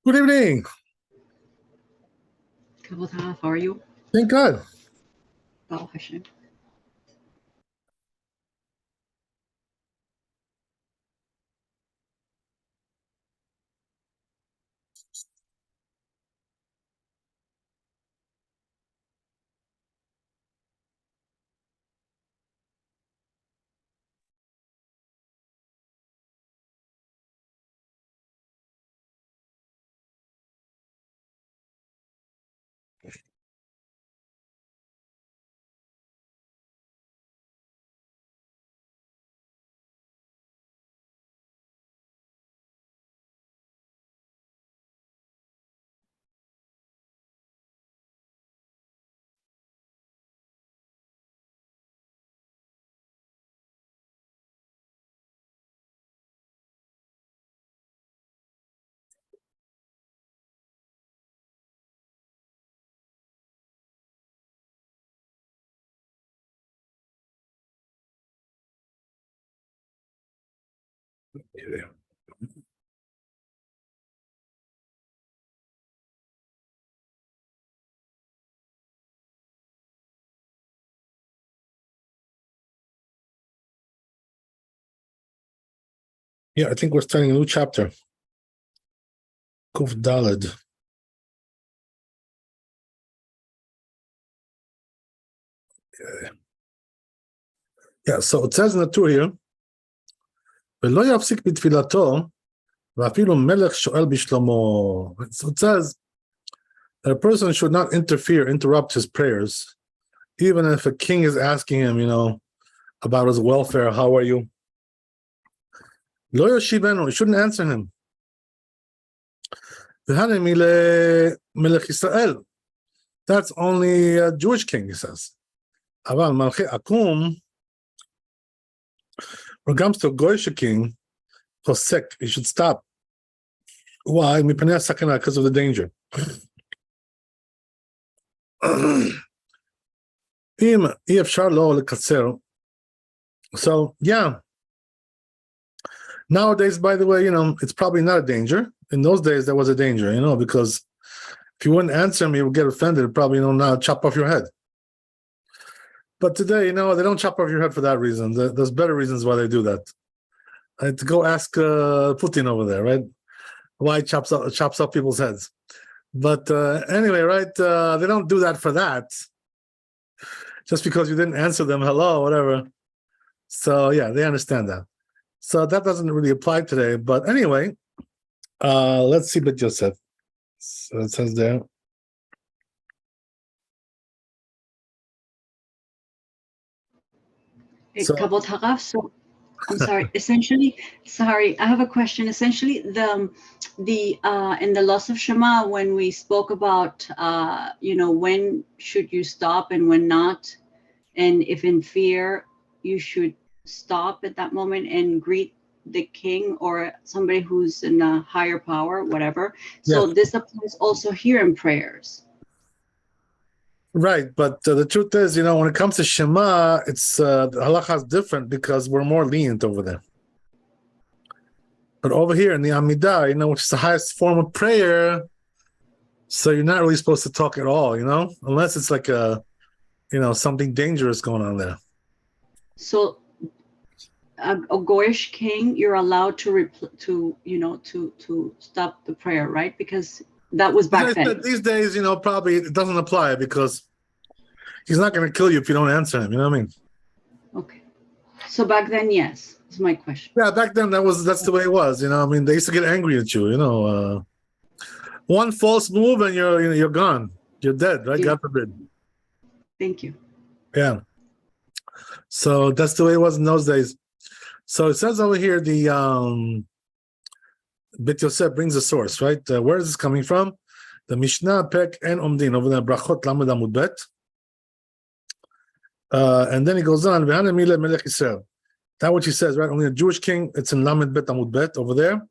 Good evening. How are you? Thank God. Baruch Hashem. Yeah, I think we're starting a new chapter. Kuf Daled. Yeah, so it says in the Torah here, ולא יפסיק בתפילתו, ואפילו מלך שואל בשלומו. So it says that a person should not interrupt his prayers, even if a king is asking him, about his welfare, how are you? לא ישיבנו, he shouldn't answer him. והנה מלך ישראל. That's only a Jewish king, he says. אבל מלכי עקום, when it comes to a Goyish king, Hosek, he should stop. Why? Because of the danger. So, yeah. Nowadays, by the way, it's probably not a danger. In those days, there was a danger, because if you wouldn't answer him, you would get offended, probably, now chop off your head. But today, they don't chop off your head for that reason. There's better reasons why they do that. To go ask Putin over there, right? Why he chops off people's heads. But anyway, right? They don't do that for that. Just because you didn't answer them, hello, whatever. So yeah, they understand that. So that doesn't really apply today. But anyway, let's see what Yosef. So it says there. So, I'm sorry. Essentially, I have a question. Essentially, the in the loss of Shema, when we spoke about when should you stop and when not, and if in fear you should stop at that moment and greet the king or somebody who's in a higher power, whatever. So this applies also here in prayers. Right, but the truth is, when it comes to Shema, it's the halacha is different because we're more lenient over there. But over here in the Amidah, which is the highest form of prayer, so you're not really supposed to talk at all, unless it's like something dangerous going on there. So a Goyish king, you're allowed to stop the prayer, right? Because that was back then. These days, probably it doesn't apply because he's not going to kill you if you don't answer him. You know what I mean? Okay. So back then, yes, is my question. Yeah, back then that's the way it was. They used to get angry at you. One false move and you're gone. You're dead, right? God forbid. Thank you. Yeah. So that's the way it was in those days. So it says over here the Bet Yosef brings a source, right? Where is this coming from? The Mishnah Pek and Omdin over there, Brachot Lamed Amud Bet. And then he goes on, V'hana Mile Melech Yisrael. That what he says, right? Only a Jewish king. It's in Lamed Bet Amud Bet over there.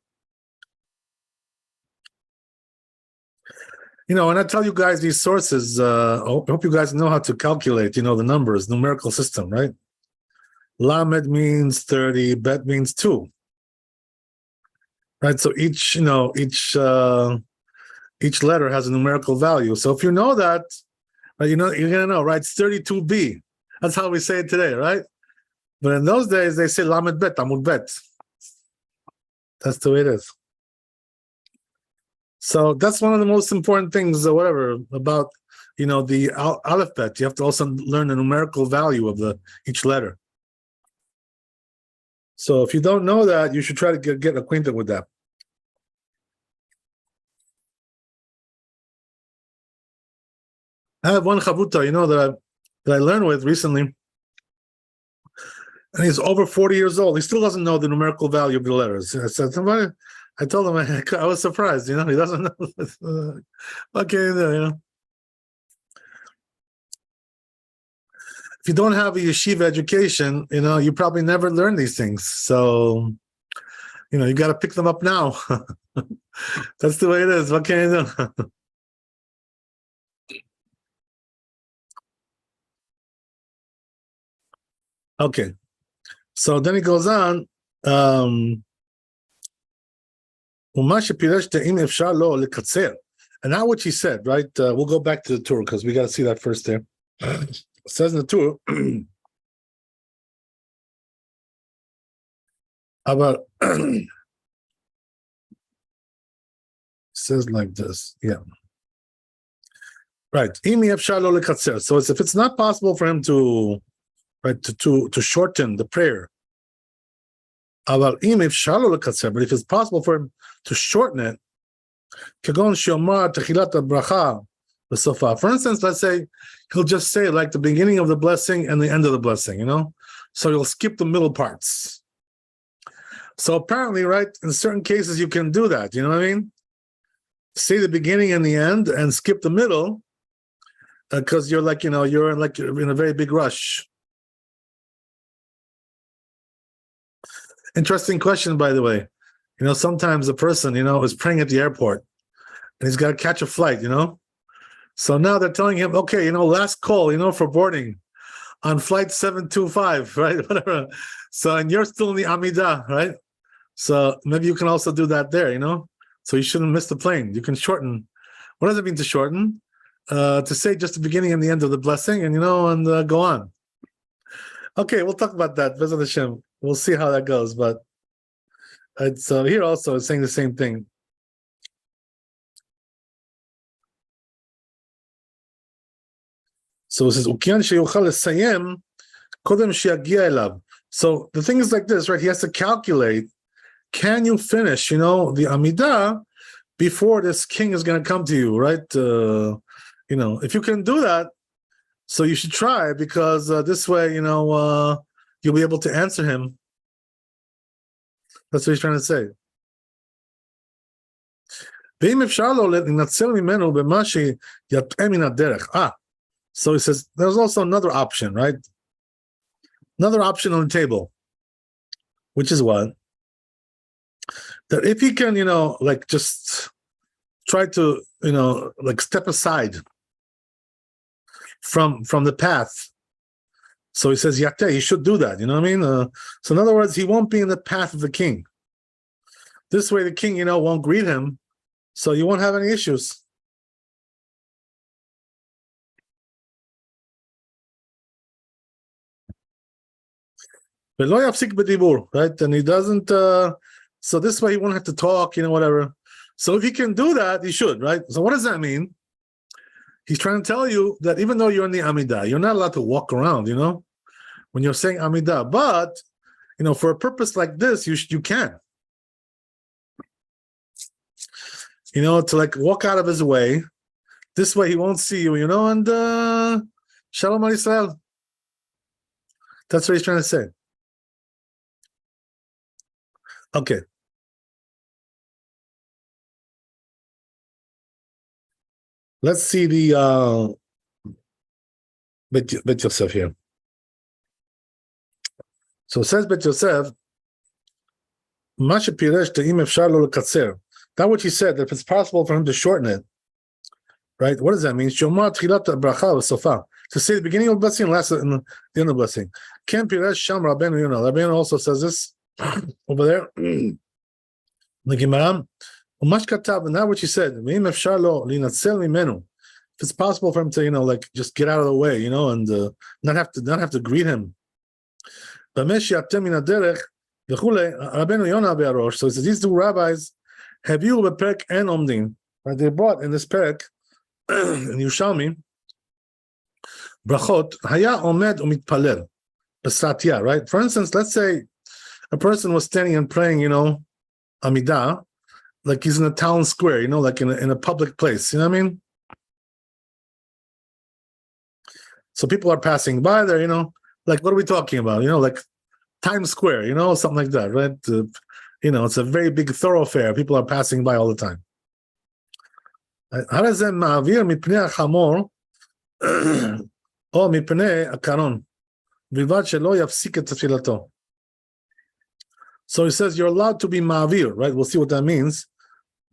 And I tell you guys these sources, I hope you guys know how to calculate, the numbers, numerical system, right? Lamed means 30, Bet means 2. Right, so each each letter has a numerical value. So if you know that, you're gonna know, right? It's 32b. That's how we say it today, right? But in those days, they say Lamed Bet, Amud Bet. That's the way it is. So that's one of the most important things, about the alphabet. You have to also learn the numerical value of each letter. So if you don't know that, you should try to get acquainted with that. I have one chavuta, that I learned with recently, and he's over 40 years old. He still doesn't know the numerical value of the letters. I told him I was surprised. He doesn't know. Okay, if you don't have a yeshiva education, you probably never learn these things. So, you got to pick them up now. That's the way it is. What can you do? Okay. So then he goes on. And now what he said, right? We'll go back to the tour because we got to see that first there. It says in the tour about says like this, yeah. Right. So if it's not possible for him to shorten the prayer. But if it's possible for him to shorten it, for instance, let's say he'll just say like the beginning of the blessing and the end of the blessing, so he'll skip the middle parts. So apparently, right, in certain cases you can do that, you know what I mean? Say the beginning and the end and skip the middle, because you're in a very big rush. Interesting question, by the way. Sometimes a person, is praying at the airport and he's got to catch a flight, So now they're telling him, okay, last call, for boarding on flight 725, right? Whatever. So, and you're still in the Amidah, right? So maybe you can also do that there, So you shouldn't miss the plane. You can shorten. What does it mean to shorten? To say just the beginning and the end of the blessing and, and go on. Okay, we'll talk about that. Bezat Hashem. We'll see how that goes, but it's here also it's saying the same thing. So it says, so the thing is like this, right? He has to calculate, can you finish, the Amidah before this king is going to come to you, right? If you can do that, so you should try, because this way, you'll be able to answer him. That's what he's trying to say. So he says, there's also another option, right? Another option on the table, which is what? That if he can, just try to, step aside from the path. So he says, Yate, he should do that, you know what I mean? So in other words, he won't be in the path of the king. This way the king, won't greet him, so you won't have any issues. Right? And he doesn't, so this way he won't have to talk, whatever. So if he can do that, he should, right? So what does that mean? He's trying to tell you that even though you're in the Amidah, you're not allowed to walk around, when you're saying Amidah. But, for a purpose like this, you can. To walk out of his way. This way he won't see you, and Shalom al Yisrael. That's what he's trying to say. Okay. Let's see the Bet Yosef here. So it says Bet Yosef, that what he said, that if it's possible for him to shorten it, right? What does that mean? To say the beginning of blessing and last in the end of blessing. Ken Piresh Sham Rabbeinu Yonah. Rabbeinu also says this over there. The Gemara, Umash katav, and that what she said. If it's possible for him to, like just get out of the way, and not have to greet him. So he says these two rabbis have you beperk and omdim. Right? They brought in this perek in Yerushalmi brachot haya omed umitpalel b'satya. Right. For instance, let's say a person was standing and praying, Amidah, like he's in a town square, like in a public place. You know what I mean? So people are passing by there, like what are we talking about? Like Times Square, something like that, right? It's a very big thoroughfare. People are passing by all the time. So he says you're allowed to be ma'avir, right? We'll see what that means.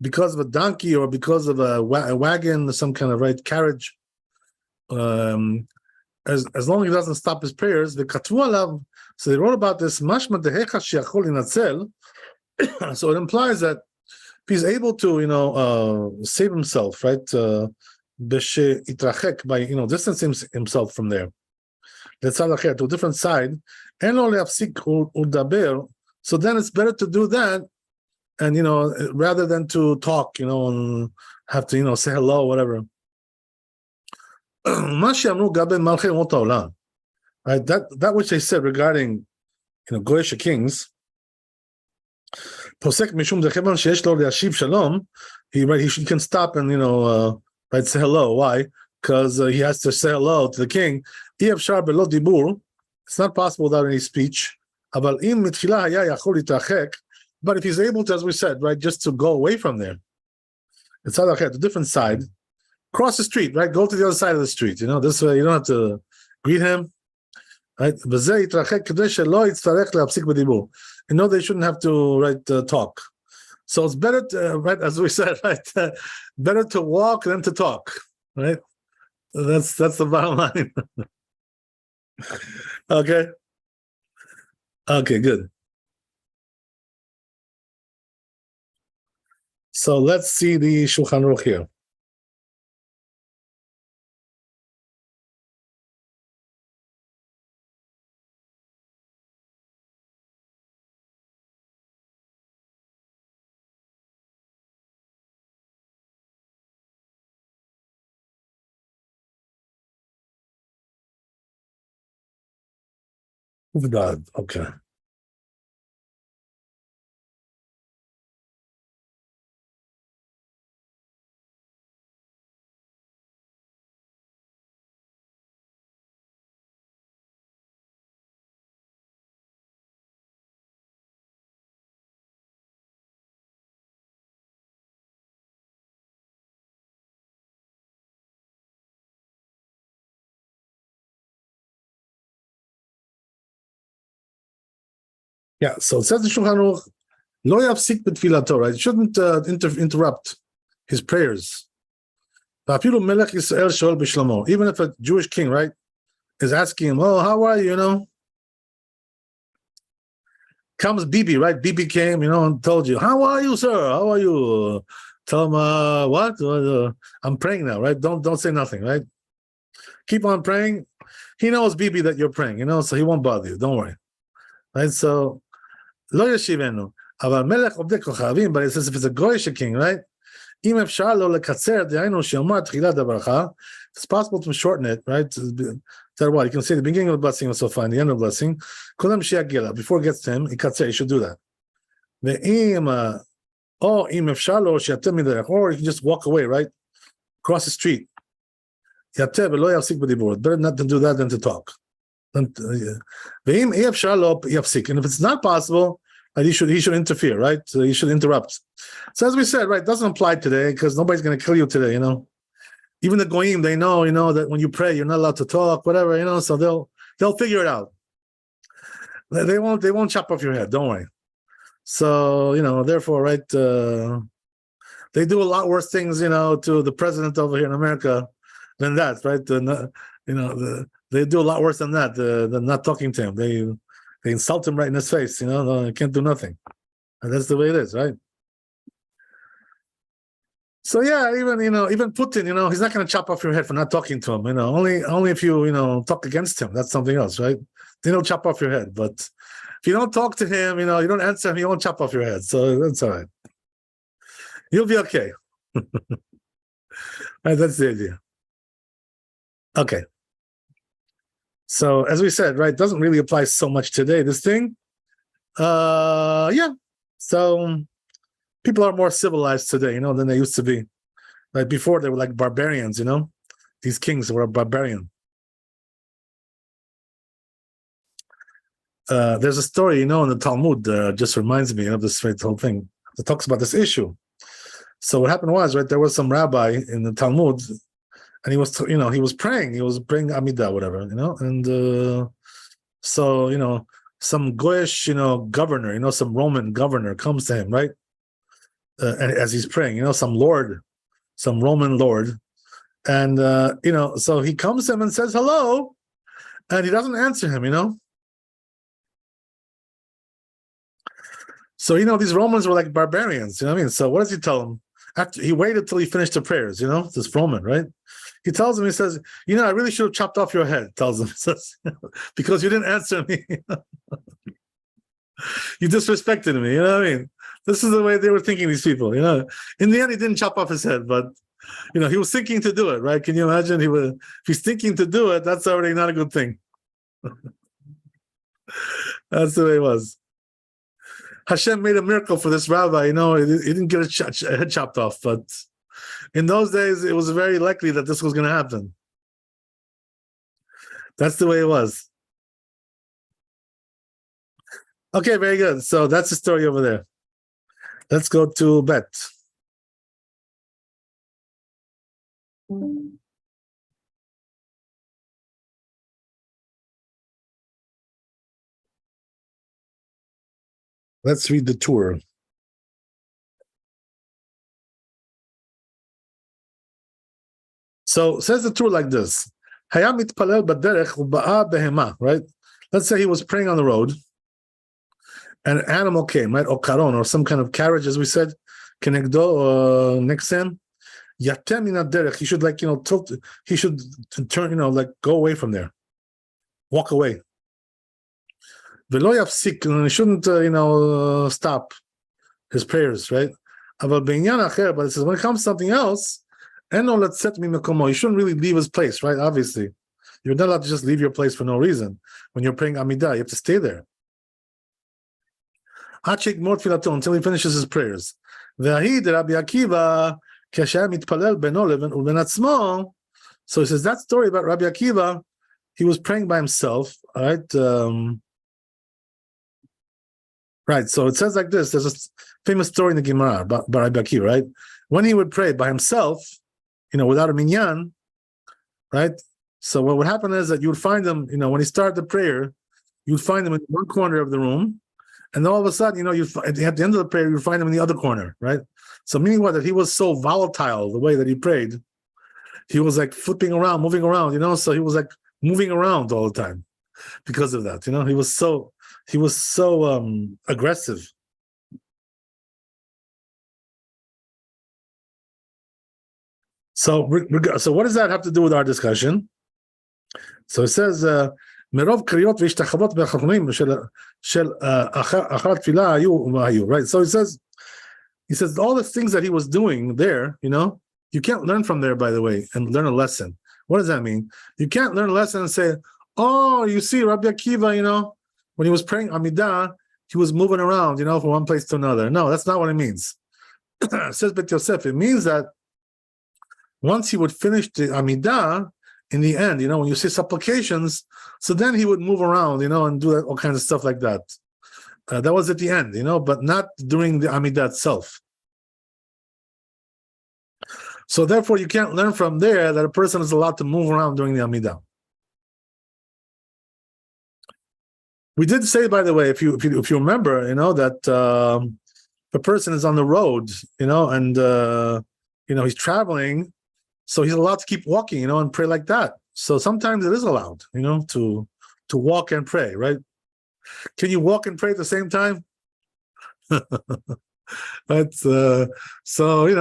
Because of a donkey or because of a wagon, some kind of carriage. As long as he doesn't stop his prayers, so they wrote about this. So it implies that if he's able to, save himself, right, by distancing himself from there, to a different side, so then it's better to do that, and rather than to talk, and have to say hello, whatever. Right, that which they said regarding Goyish kings, he can stop and say hello. Why? Because he has to say hello to the king. It's not possible without any speech. But if he's able to, as we said, right, just to go away from there, it's a different side. Cross the street, right? Go to the other side of the street. This way you don't have to greet him. Right? They shouldn't have to talk. So it's better to, right, as we said, right, better to walk than to talk. Right? That's the bottom line. Okay, good. So let's see the Shulchan Aruch here. God, okay. Yeah, so it says the Shulchan Aruch, lo yafsik betfilato, right? It shouldn't interrupt his prayers. Even if a Jewish king, right, is asking him, oh, how are you, Comes Bibi, right? Bibi came, and told you, how are you, sir? How are you? Tell him, what? I'm praying now, right? Don't say nothing, right? Keep on praying. He knows, Bibi, that you're praying, so he won't bother you. Don't worry. Right? So, lo yashivenu. But it says if it's a Goyish king, right? It's possible to shorten it, right? That what you can say the beginning of the blessing was so fine, the end of the blessing. Before it gets to him, you should do that. Or you can just walk away, right? Cross the street. Better not to do that than to talk. And if it's not possible, he should interfere, right? So he should interrupt. So as we said, right, it doesn't apply today because nobody's going to kill you today, Even the goyim, they know, that when you pray, you're not allowed to talk, whatever, so they'll figure it out. They won't chop off your head, don't worry. So, therefore, right, they do a lot worse things, to the president over here in America than that, right? They do a lot worse than that, than not talking to him. They insult him right in his face, they can't do nothing. And that's the way it is, right? So yeah, even Putin, he's not going to chop off your head for not talking to him. Only if you talk against him. That's something else, right? Then he'll chop off your head. But if you don't talk to him, you don't answer him, he won't chop off your head. So that's all right. You'll be okay. Right, that's the idea. Okay. So as we said, right, doesn't really apply so much today. This thing, yeah. So people are more civilized today, than they used to be. Like before, they were like barbarians, These kings were a barbarian. There's a story, in the Talmud, just reminds me of this whole thing. It talks about this issue. So what happened was, right, there was some rabbi in the Talmud, and he was praying. He was praying Amidah, whatever, and so, some Goyish, governor, some Roman governor comes to him, right? And as he's praying, some Roman lord, and so he comes to him and says hello, and he doesn't answer him, So these Romans were like barbarians, what I mean? So what does he tell him? After he waited till he finished the prayers, this Roman, right? He tells him, he says, I really should have chopped off your head, tells him, says, because you didn't answer me. You disrespected me, what I mean? This is the way they were thinking, these people, In the end, he didn't chop off his head, but, he was thinking to do it, right? Can you imagine? If he's thinking to do it, that's already not a good thing. That's the way it was. Hashem made a miracle for this rabbi, he didn't get a head chopped off, but in those days, it was very likely that this was going to happen. That's the way it was. Okay, very good. So that's the story over there. Let's go to Bet. Let's read the tour. So says the tour like this. Right? Let's say he was praying on the road, and an animal came, right? Or karon, or some kind of carriage, as we said, kenegdo, next him. He should tilt. He should turn, go away from there, walk away. Velo yafsik, and he shouldn't, stop his prayers, right? But it says when it comes to something else, you shouldn't really leave his place, right? Obviously, you're not allowed to just leave your place for no reason. When you're praying Amidah, you have to stay there until he finishes his prayers. So he says that story about Rabbi Akiva, he was praying by himself, all right? Right, so it says like this. There's a famous story in the Gemara about Rabbi Akiva, right? When he would pray by himself, without a minyan, right? So what would happen is that you would find him, when he started the prayer, you'd find him in one corner of the room, and then all of a sudden, at the end of the prayer, you'd find him in the other corner, right? So meaning what? That he was so volatile the way that he prayed, he was like flipping around, moving around, so he was like moving around all the time because of that, he was so aggressive. So what does that have to do with our discussion? So it says, right? So he says all the things that he was doing there, you can't learn from there, by the way, and learn a lesson. What does that mean? You can't learn a lesson and say, oh, you see, Rabbi Akiva, when he was praying Amidah, he was moving around, from one place to another. No, that's not what it means. It says Bet Yosef, it means that once he would finish the Amidah, in the end, when you say supplications, so then he would move around, and do all kinds of stuff like that. That was at the end, but not during the Amidah itself. So therefore, you can't learn from there that a person is allowed to move around during the Amidah. We did say, by the way, if you remember, that the person is on the road, and he's traveling, so he's allowed to keep walking, and pray like that. So sometimes it is allowed, to walk and pray, right? Can you walk and pray at the same time? But so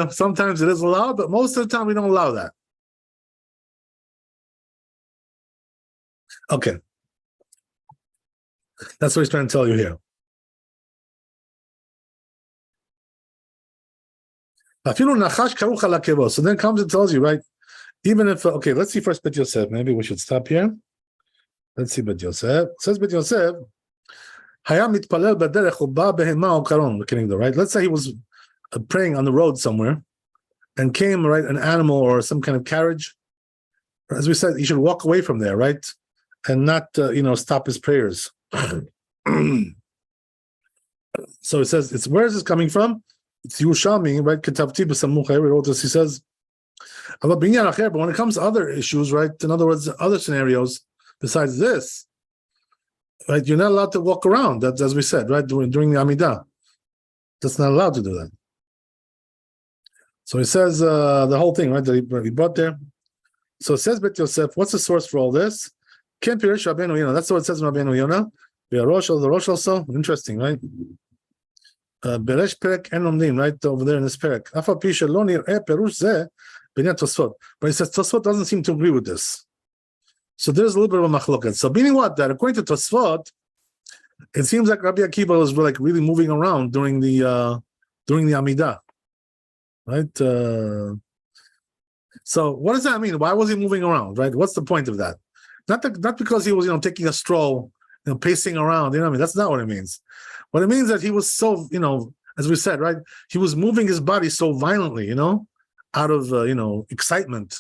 sometimes it is allowed, but most of the time we don't allow that. Okay, that's what he's trying to tell you here. So then comes and tells you, right? Even if let's see first Bet Yosef. Maybe we should stop here. Let's see Bet Yosef. It says Bet Yosef. Right? Let's say he was praying on the road somewhere and came, right, an animal or some kind of carriage. As we said, he should walk away from there, right? And not, stop his prayers. So it says, where is this coming from? It's Yerushalmi, right? Ketavti b'samuch. I wrote this. He says, but when it comes to other issues, right? In other words, other scenarios besides this, right? You're not allowed to walk around. That's as we said, right? During the Amidah, that's not allowed to do that. So he says the whole thing, right? That he brought there. So it says Bet Yosef. What's the source for all this? Ken Pirish Rabbeinu Yonah. That's what it says in Rabbeinu Yonah. The Rosh also. Interesting, right? Beresh Perek Enomdim, right over there in this Perek. Afa Pisha Lo Nireh Perush Zeh B'nei Tosfot. But he says Tosfot doesn't seem to agree with this. So there's a little bit of a machloket. So meaning what? That according to Tosfot, it seems like Rabbi Akiva was like really moving around during the Amidah, right? So what does that mean? Why was he moving around, right? What's the point of that? Not because he was taking a stroll, pacing around. I mean, that's not what it means. What it means is that he was so as we said, right? He was moving his body so violently, out of excitement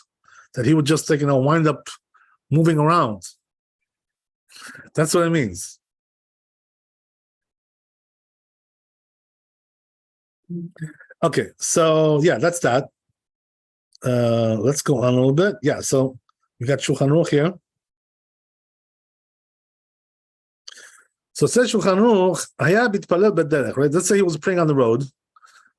that he would just wind up moving around. That's what it means. Okay, so yeah, that's that. Let's go on a little bit. Yeah, so we got Shulchan Aruch here. So it says Shulchan Aruch, Haya bitpalel b'derech, right? Let's say he was praying on the road.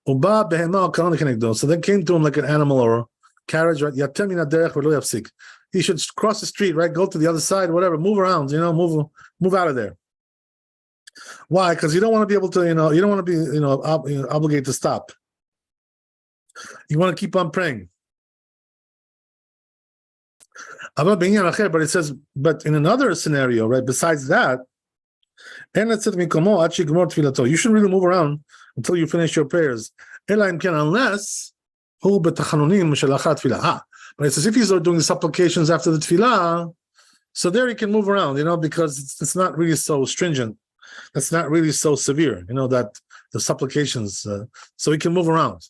Uba behema karon kenegdo. So then came to him like an animal or carriage, right? Yatem min haderech v'lo yafsik. He should cross the street, right? Go to the other side, whatever. Move around, move out of there. Why? Because you don't want to be able to, you don't want to be, obligated to stop. You want to keep on praying. But it says, but in another scenario, right? Besides that, you shouldn't really move around until you finish your prayers. Unless but it says if he's doing the supplications after the tefillah, so there he can move around, because it's not really so stringent. That's not really so severe, that the supplications, so he can move around.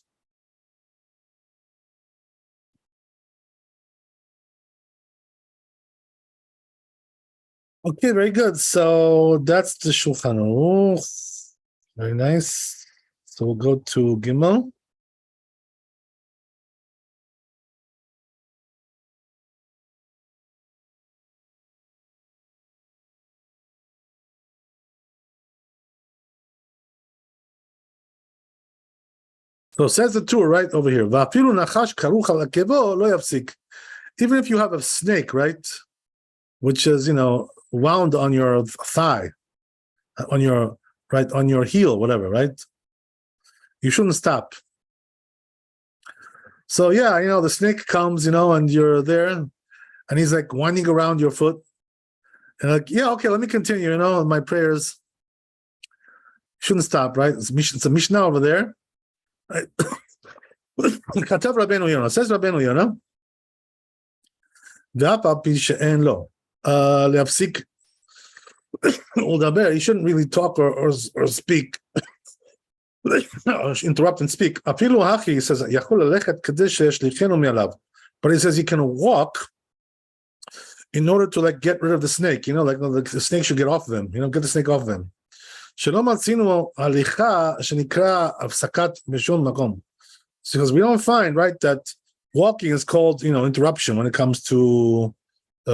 Okay, very good. So that's the Shulchan Aruch. Very nice. So we'll go to Gimel. So says the Tur right over here. Even if you have a snake, right, which is wound on your thigh, on your heel, whatever, right? You shouldn't stop. So yeah, the snake comes, and you're there, and he's like winding around your foot, and like, yeah, okay, let me continue, my prayers. Shouldn't stop, right? It's a Mishnah over there. Right? Katav Rabbeinu Yonah, says Rabbeinu Yonah, he shouldn't really talk or speak, interrupt and speak. He says, but he says he can walk in order to get rid of the snake. The snake should get off of him. Get the snake off of him. Because we don't find, right, that walking is called, interruption when it comes to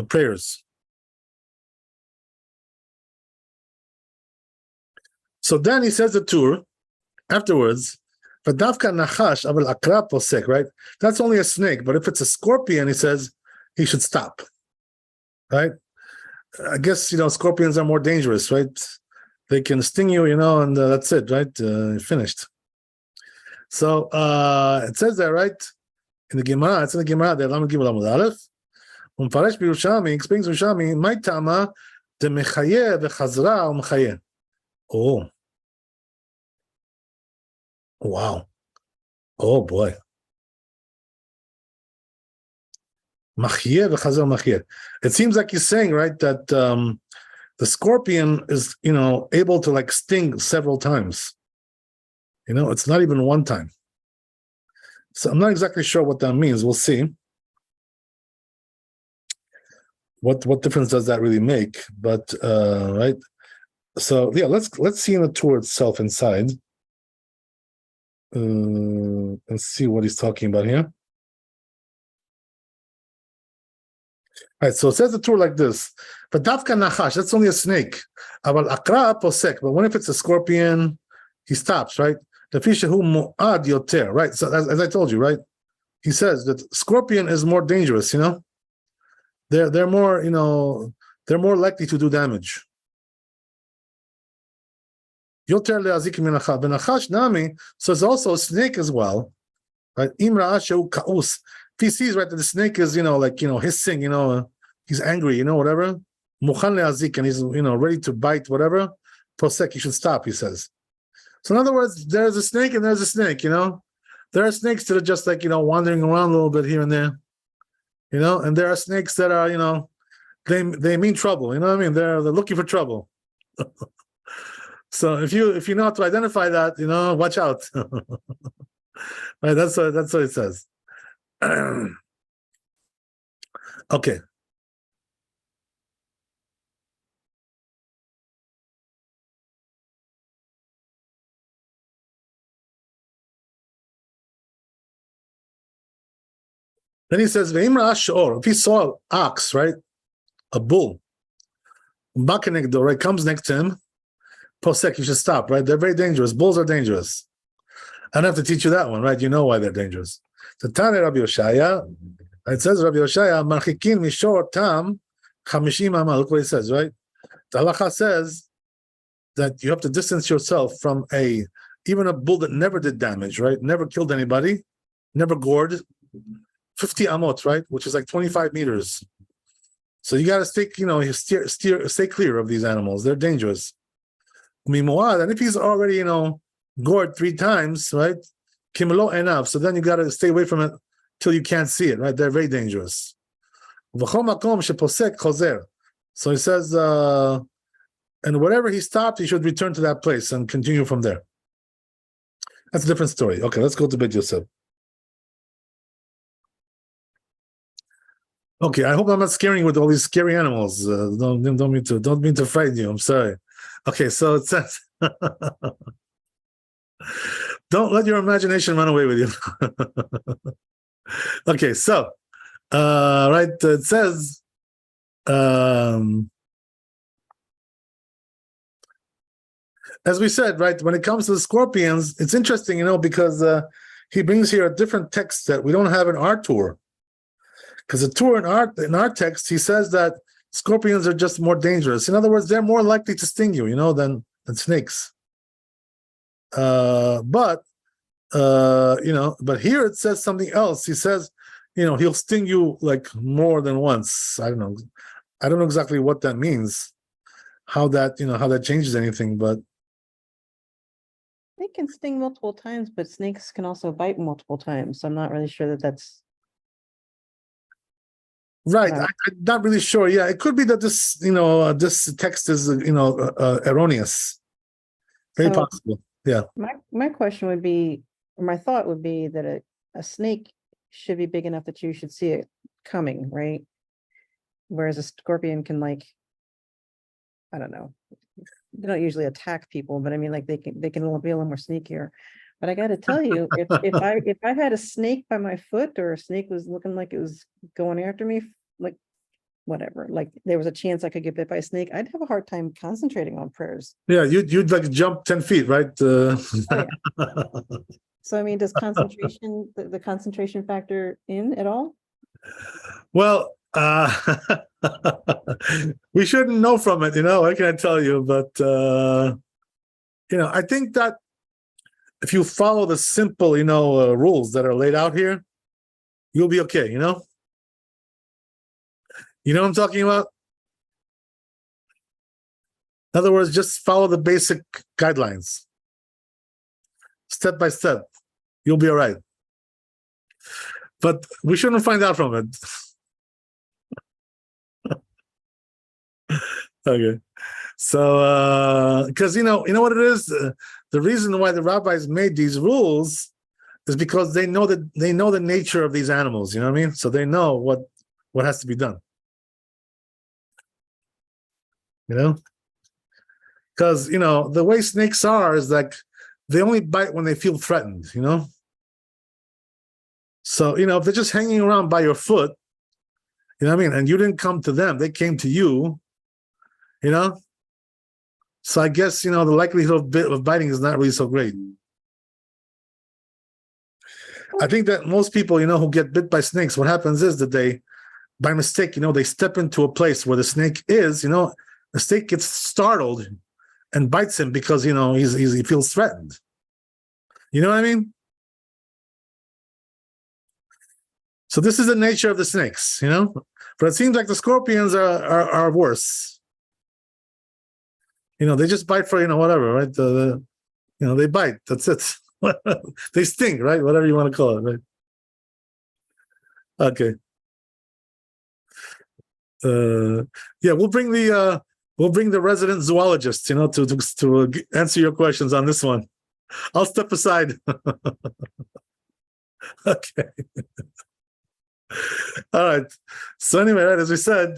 prayers. So then he says the Tur afterwards, right? That's only a snake, but if it's a scorpion, he says he should stop, right? I guess, scorpions are more dangerous, right? They can sting you, and that's it, right? Finished. So it says there, right? In the Gemara, it's in the Gemara, the Lamed Gimel Amud Aleph. Umfaresh B'Yerushalmi explains Yerushalmi, my tama de mechayeh v'chazra u'mechayeh. Oh, wow. Oh boy. Machiyeh v'chazra machiyeh. It seems like he's saying, right, that the scorpion is, able to like sting several times. It's not even one time. So I'm not exactly sure what that means. We'll see. What difference does that really make? But right. So yeah, let's see in the Torah itself inside. Let's see what he's talking about here. All right, so it says the Torah like this. But Dafka Nachash, that's only a snake. But Akra posek. But what if it's a scorpion? He stops, right? The fishahu mu'ad yoter, right? So as I told you, right? He says that scorpion is more dangerous. They're more, they're more likely to do damage. Yoter le'azik minacha. Benachash nami. So it's also a snake as well, right? Imra ashu kaus. If he sees, right, that the snake is, hissing, he's angry, whatever. Mukhan le'azik, and he's, ready to bite, whatever. Posek, he should stop, he says. So in other words, there's a snake and there's a snake, There are snakes that are just like, wandering around a little bit here and there, and there are snakes that are, they mean trouble, you know what I mean? They're looking for trouble. So if you know how to identify that, watch out. Right, that's what it says. Okay. Then he says, if he saw an ox, right, a bull, right, comes next to him, posek, you should stop, right? They're very dangerous. Bulls are dangerous. I don't have to teach you that one, right? You know why they're dangerous. So Tane Rabbi Yoshaya, it says Rabbi Yoshaya, marchikin mishor tam 50 ama. Look what it says, right? The halacha says that you have to distance yourself from even a bull that never did damage, right? Never killed anybody, never gored. 50 amot, right? Which is like 25 meters. So you got to stay, stay clear of these animals. They're dangerous. And if he's already, gored 3 times, right? Kimelo enough. So then you got to stay away from it till you can't see it, right? They're very dangerous. So he says, and whatever he stopped, he should return to that place and continue from there. That's a different story. Okay, let's go to Beit Yosef. Okay, I hope I'm not scaring you with all these scary animals. Don't mean to frighten you. I'm sorry. Okay, so it says, don't let your imagination run away with you. Okay, so right, it says, as we said, right, when it comes to the scorpions, it's interesting, because he brings here a different text that we don't have in our tour. Because the Torah in our text, he says that scorpions are just more dangerous. In other words, they're more likely to sting you, than snakes. But here it says something else. He says, he'll sting you like more than once. I don't know exactly what that means, how that changes anything, but they can sting multiple times, but snakes can also bite multiple times. So I'm not really sure that that's right. I'm not really sure. Yeah, it could be that this, this text is, erroneous. Very possible. Yeah. My question would be, or my thought would be that a snake should be big enough that you should see it coming, right? Whereas a scorpion can, like, I don't know, they don't usually attack people, but I mean, like, they can be a little more sneakier. But I got to tell you, if I had a snake by my foot, or a snake was looking like it was going after me, like whatever, like there was a chance I could get bit by a snake, I'd have a hard time concentrating on prayers. Yeah, you'd like jump 10 feet, right? Oh, yeah. So I mean, does concentration the concentration factor in at all? Well, we shouldn't know from it, what can I tell you? But I think that if you follow the simple, rules that are laid out here, you'll be okay, You know what I'm talking about? In other words, just follow the basic guidelines. Step by step. You'll be all right. But we shouldn't find out from it. Okay. So, because you know what it is? The reason why the rabbis made these rules is because they know the nature of these animals, you know what I mean? So they know what has to be done. Because the way snakes are is like they only bite when they feel threatened, So if they're just hanging around by your foot, you know what I mean, and you didn't come to them, they came to you, So I guess the likelihood of biting is not really so great. I think that most people, who get bit by snakes, what happens is that they, by mistake, they step into a place where the snake is, the snake gets startled and bites him because he feels threatened. You know what I mean? So this is the nature of the snakes, But it seems like the scorpions are worse. They just bite for whatever, right? They bite. That's it. They sting, right? Whatever you want to call it, right? Okay. Yeah, we'll bring the resident zoologist, to answer your questions on this one. I'll step aside. Okay. All right. So anyway, right, as we said,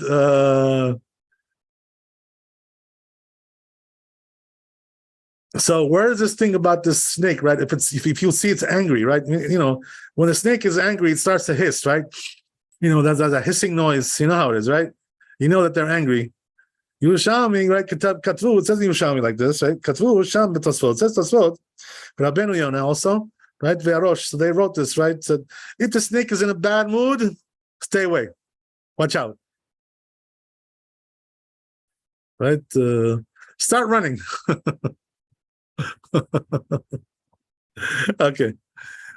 so where is this thing about this snake, right? If you see it's angry, right? When the snake is angry, it starts to hiss, right? There's a hissing noise. You know how it is, right? You know that they're angry. Yerushalmi, right? Katvu, it says in Yerushalmi like this, right? Katvu, Sham, B'Tosfot. It says Tosfot. Rabbeinu Yonah also, right? Ve'arosh. So they wrote this, right? Said, if the snake is in a bad mood, stay away. Watch out. Right? Start running. Okay.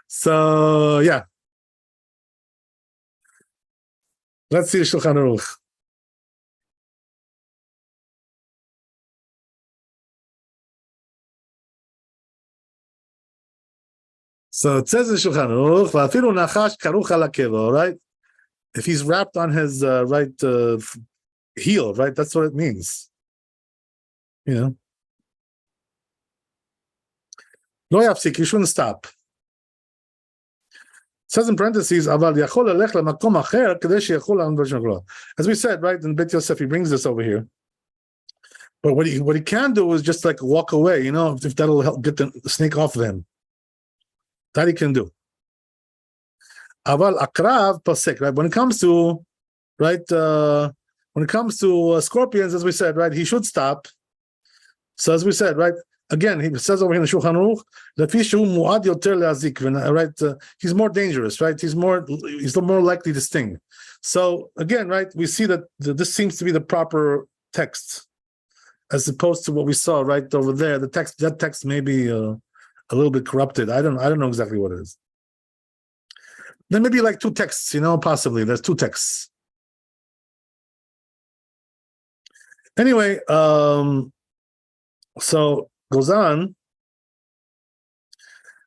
So, yeah. Let's see the Shulchan Aruch. So it says in Shulchan Aruch, "Va'afilu nachash karuch al hakevo," right? If he's wrapped on his right heel, right? That's what it means. Lo yafsik, you shouldn't stop. It says in parentheses, "Aval yachol lelech lemakom acher kadei sheyachol al version of." As we said, right, in Bet Yosef, he brings this over here. But what he can do is just like walk away, if that'll help get the snake off of him. That he can do. Aval akrav pasek, right? When it comes to, right, scorpions, as we said, right, he should stop. So as we said, right, again, he says over here in the Shulchan Aruch, right, he's more dangerous, right? He's more likely to sting. So again, right, we see that this seems to be the proper text, as opposed to what we saw right over there. That text may be a little bit corrupted. I don't know exactly what it is. There may be like two texts, possibly. There's two texts. Anyway, so goes on.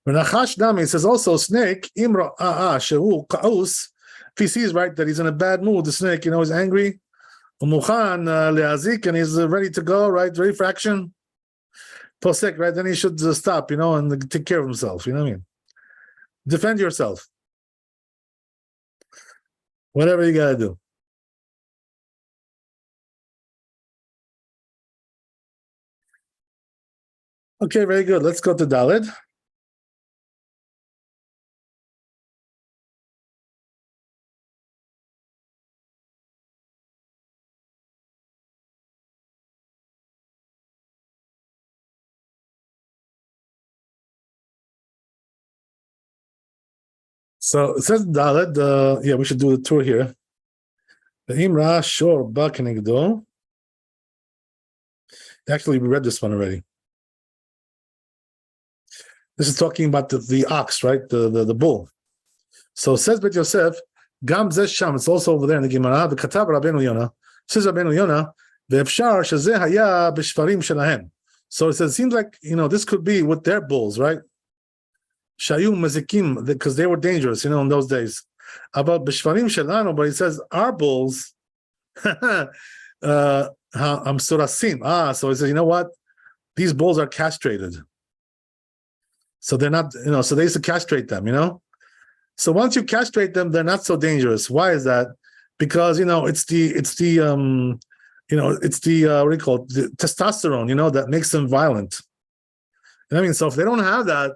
Nachash Dami says also snake imra shehu kaus. If he sees right that he's in a bad mood, the snake, is angry. Umuchan leazik, and he's ready to go, right, ready for action. Posek, right, then he should stop, and take care of himself. You know what I mean? Defend yourself. Whatever you gotta do. Okay, very good. Let's go to Dalet. So it says Dalet. Yeah, we should do the tour here. The Imra Shor Bakanigdo. Actually, we read this one already. This is talking about the ox, right? The bull. So says Bet Yosef, Gam Zeh Sham, it's also over there in the Gemara, V'katav Rabbeinu Yonah, says Rabbeinu Yonah, Ve'efshar shezeh haya b'shvarim shelahem. So it says, it seems like, this could be with their bulls, right? Shayu mazikim, because they were dangerous, in those days. About b'shvarim shelanu, but he says, our bulls, surasim. So he says, you know what? These bulls are castrated. So they're not, so they used to castrate them, So once you castrate them, they're not so dangerous. Why is that? Because it's the what do you call it? The testosterone, that makes them violent. So if they don't have that,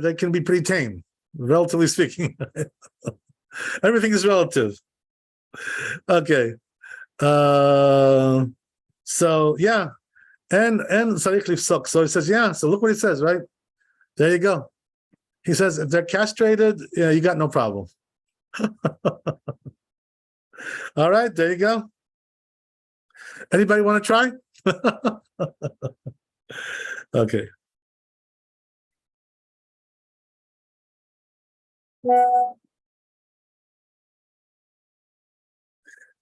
they can be pretty tame, relatively speaking. Everything is relative. Okay. So yeah, and Sarich Lifsok. So he says, yeah. So look what he says, right? There you go. He says, if they're castrated, you got no problem. All right, there you go. Anybody want to try? Okay.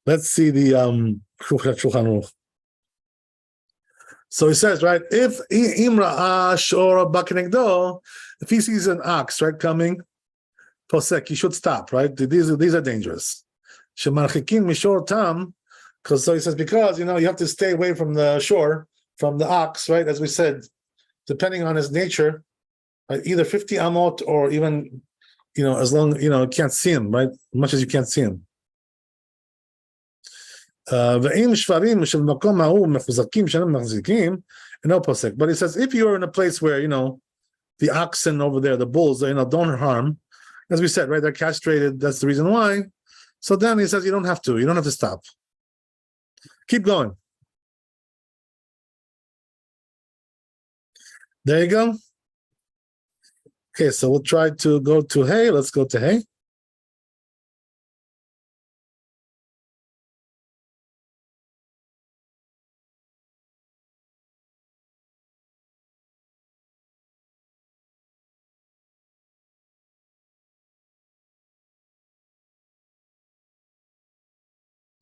Let's see the Shulchan Aruch. So he says, right, if he sees an ox, right, coming, posek, he should stop, right? These are dangerous. Because so he says, because you have to stay away from the shore, from the ox, right? As we said, depending on his nature, right, either 50 amot or even, as long you can't see him, right? As much as you can't see him. But he says, if you're in a place where the oxen over there, the bulls, don't harm, as we said, right? They're castrated. That's the reason why. So then he says, you don't have to stop. Keep going. There you go. Okay, so we'll try to go to Hey. Let's go to Hey.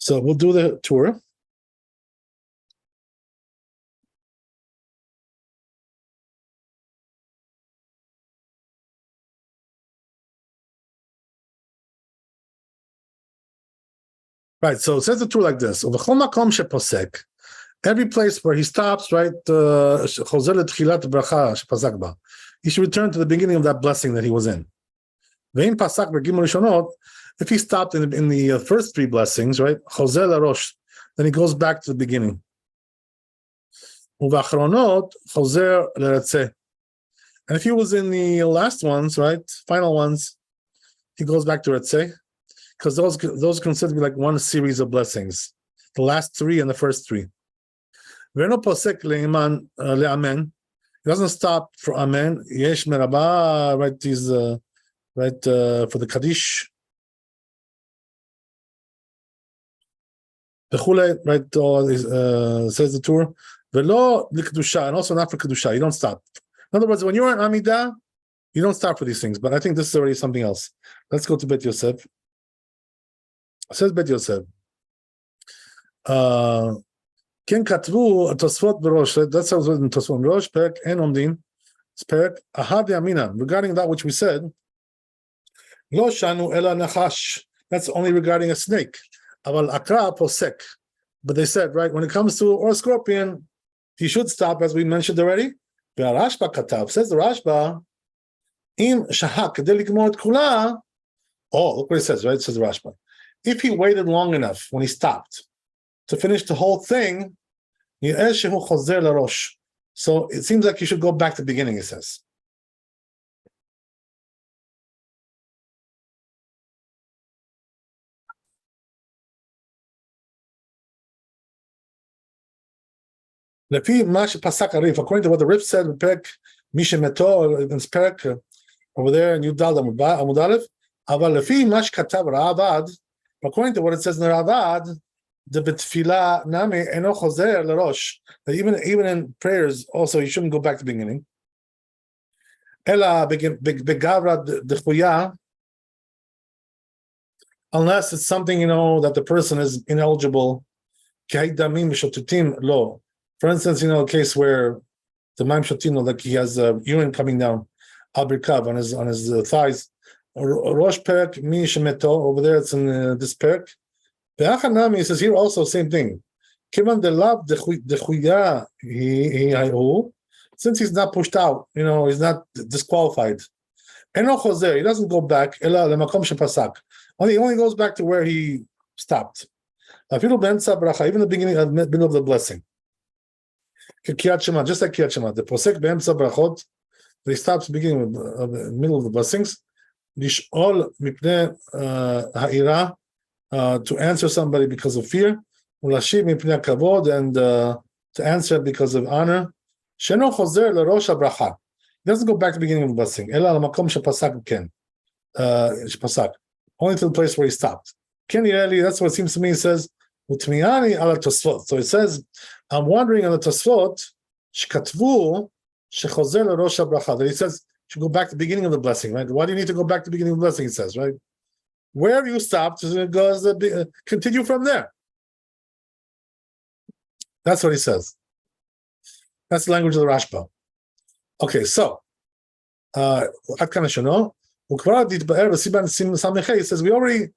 So we'll do the tour. Right, so it says the tour like this. Every place where he stops, right, he should return to the beginning of that blessing that he was in. If he stopped in the first three blessings, right, then he goes back to the beginning. And if he was in the last ones, right, final ones, he goes back to Retzeh, because those considered to be like one series of blessings, the last three and the first three. He doesn't stop for Amen. Yesh meraba, right? These for the Kaddish. Right? Says the tour. Velo l'kedusha, and also not for kedusha. You don't stop. In other words, when you're on Amidah, you don't stop for these things. But I think this is already something else. Let's go to Bet Yosef. It says Bet Yosef. כן כתבו התוספות בראש, that sounds in תוספות בראש, פרק אין עומדין, it's פרק ahad yamina, regarding that which we said, לא shanu ela nachash, that's only regarding a snake, אבל akra posek, but they said, right, when it comes to or a scorpion, he should stop, as we mentioned already. והרשב"א כתב, says the Rashba, אם שחק כדי לגמור את כולה, look what it says, right, it says the Rashba, if he waited long enough when he stopped to finish the whole thing, so it seems like you should go back to the beginning, it says. According to what the Rif said, in this perek over there in Yudal Amud Aleph, according to what it says in the Ravad, the betfila nami eno chozer l'rosh. That even in prayers, also you shouldn't go back to the beginning. Ela begavra dechuya, unless it's something, that the person is ineligible. For instance, a case where the maim shotin, like he has urine coming down abrikav on his thighs. Rosh perek mi shemeto, over there it's in this perek. Be'achanami, he says here also same thing. Kivan de lav dechuya he, since he's not pushed out, he's not disqualified. Eno chozer, he doesn't go back. Ela lemakom shepasak. He only goes back to where he stopped. Even the beginning of middle of the blessing. Just like Kriyat Shema. The posek be'emtza brachot, he stops beginning of the middle of the blessings. Lish'ol mipnei ha'ira, to answer somebody because of fear. Ulashiv mipnei kavod, and to answer because of honor. Sheno chozer l'rosh ha'bracha. He doesn't go back to the beginning of the blessing. Ela l'makom shepasak ken. Shepasak. Only to the place where he stopped. Ken Yireli, that's what it seems to me. He says, Utmiani ala Tosfot. So it says, I'm wondering on the Tosfot, shkatvu shechozer l'rosh ha'bracha. That he says, should go back to the beginning of the blessing, right? Why do you need to go back to the beginning of the blessing? He says, right? Where you stopped, continue from there. That's what he says. That's the language of the Rashba. Okay, so, עד כאן השונו. וכבר התבאר בסימן ס"ה, he says, we already,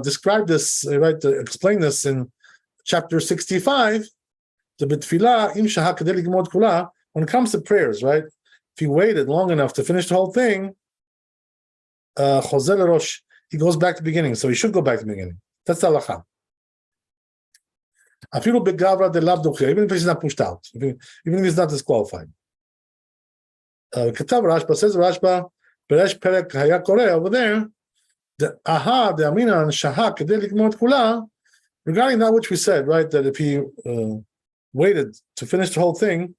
described this, explained this in chapter 65, the בתפילה, אם שהה כדי לגמור את כולה, when it comes to prayers, right? If he waited long enough to finish the whole thing, חוזר לראש, he goes back to the beginning, so he should go back to the beginning. That's the halacha. אפילו בגברא דלאו דוחה, even if he's not pushed out, even if he's not disqualified. כתב רשב"א, says רשב"א, בראש פרק היה קורא over there, דאמינן שהה כדי לגמור את כולה, regarding that which we said, right, that if he waited to finish the whole thing,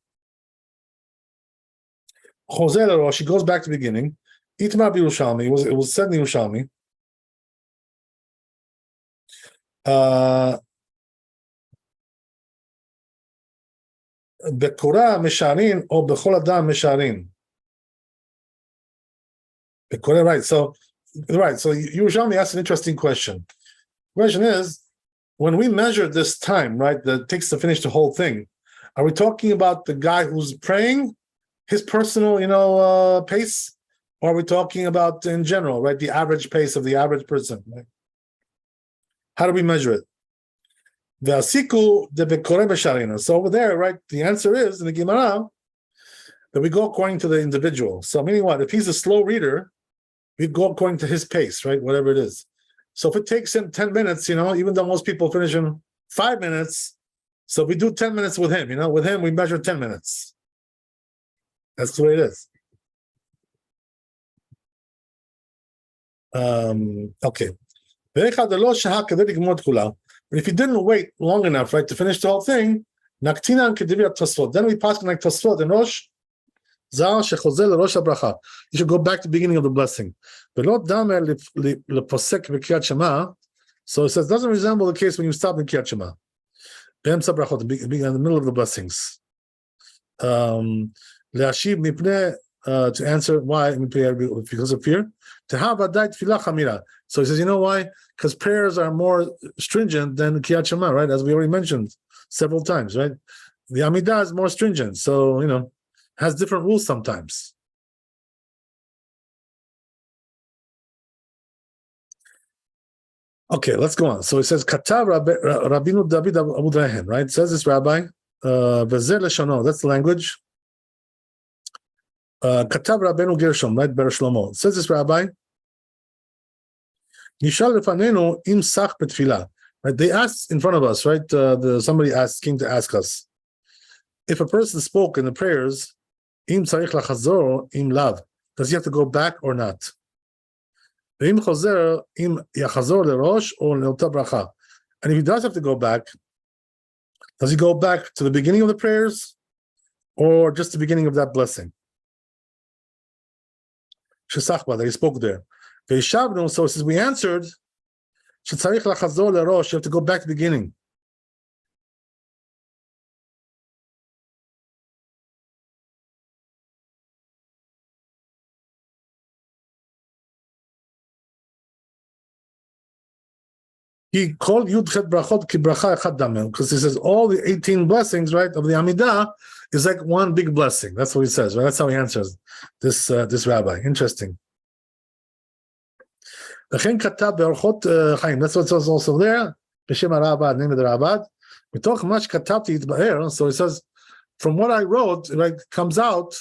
חוזר לראש, he goes back to the beginning, איתמר בירושלמי, it was said in ירושלמי, בקורא משערין או בכל אדם משערין. בקורא, right, so Yerushalmi asked an interesting question. The question is, when we measure this time, right, that it takes to finish the whole thing, are we talking about the guy who's praying, his personal, pace, or are we talking about in general, right, the average pace of the average person, right? How do we measure it? So over there, right, the answer is in the Gemara that we go according to the individual. So meaning what? If he's a slow reader, we go according to his pace, right? Whatever it is. So if it takes him 10 minutes, even though most people finish in 5 minutes, so we do 10 minutes with him, with him we measure 10 minutes. That's the way it is. Okay. But if he didn't wait long enough, right, to finish the whole thing, then we pass like Tosfot and Rosh. You should go back to the beginning of the blessing. So it says, doesn't resemble the case when you stop in Kriyat Shema. In the middle of the blessings. To answer why, because of fear. So he says, you know why? Because prayers are more stringent than Kriyat Shema, right? As we already mentioned several times, right? The Amidah is more stringent, so, has different rules sometimes. Okay, let's go on. So it says, Katav Rabbeinu David Abu Drahem, right? It says this rabbi, Vezer Leshono, that's the language. Katav Rabbeinu Gershom, right? Ber Shlomo. It says this rabbi, Nishal lefanenu im sach betfilah. Right? They asked in front of us, right? Somebody came to ask us, if a person spoke in the prayers, im tzarich lachazor im lav, does he have to go back or not? Im chozer im yachazor lerosh or leota bracha. And if he does have to go back, does he go back to the beginning of the prayers or just the beginning of that blessing? Shesachba, that he spoke there. So since we answered, you have to go back to the beginning. he called Yud Chet Brachot ki bracha echad damim, because he says all the 18 blessings, right, of the Amidah is like one big blessing. That's what he says, right? That's how he answers this rabbi. Interesting. That's what's also there. B'shem HaRabad, name of the Rabad. So he says, from what I wrote, it comes out,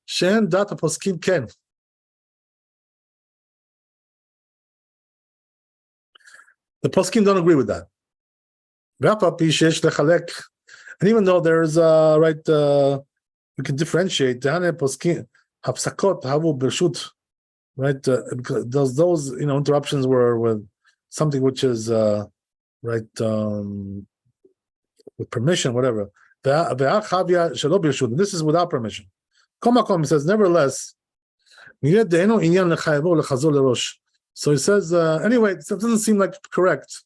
Shen data poskim ken. The poskim don't agree with that. And even though there's we can differentiate poskim hapsakot havu bershut, right? Because those interruptions were with something which is with permission, whatever. This is without permission. He says, nevertheless, so he says, anyway, it doesn't seem like correct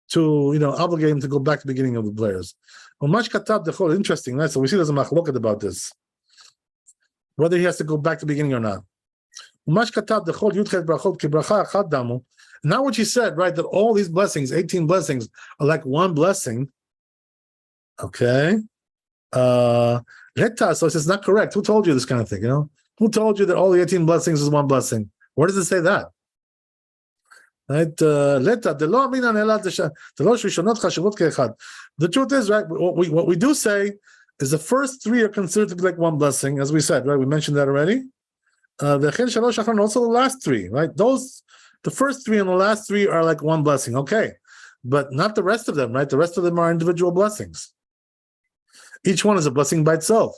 to obligate him to go back to the beginning of the players. Interesting, right? So we see there's a machloket about this, whether he has to go back to the beginning or not. Now what he said, right, that all these blessings, 18 blessings, are like one blessing. Okay. So it's not correct. Who told you this kind of thing? Who told you that all the 18 blessings is one blessing? Where does it say that? Right? The truth is, right, what we do say is the first three are considered to be like one blessing, as we said, right? We mentioned that already. Also the last three, right? The first three and the last three are like one blessing, okay, but not the rest of them, right? The rest of them are individual blessings. Each one is a blessing by itself.